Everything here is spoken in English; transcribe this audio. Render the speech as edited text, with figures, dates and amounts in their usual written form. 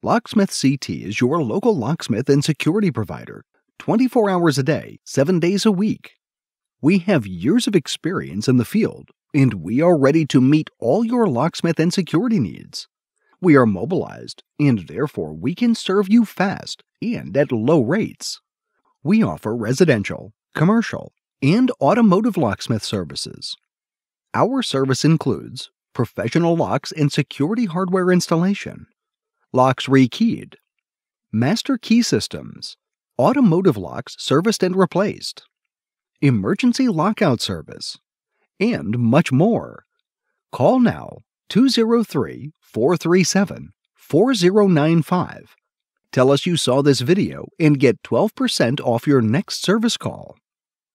Locksmith CT is your local locksmith and security provider, 24 hours a day, 7 days a week. We have years of experience in the field, and we are ready to meet all your locksmith and security needs. We are mobilized, and therefore we can serve you fast and at low rates. We offer residential, commercial, and automotive locksmith services. Our service includes professional locks and security hardware installation, locks rekeyed, master key systems, automotive locks serviced and replaced, emergency lockout service, and much more. Call now 203-437-4095. Tell us you saw this video and get 12% off your next service call.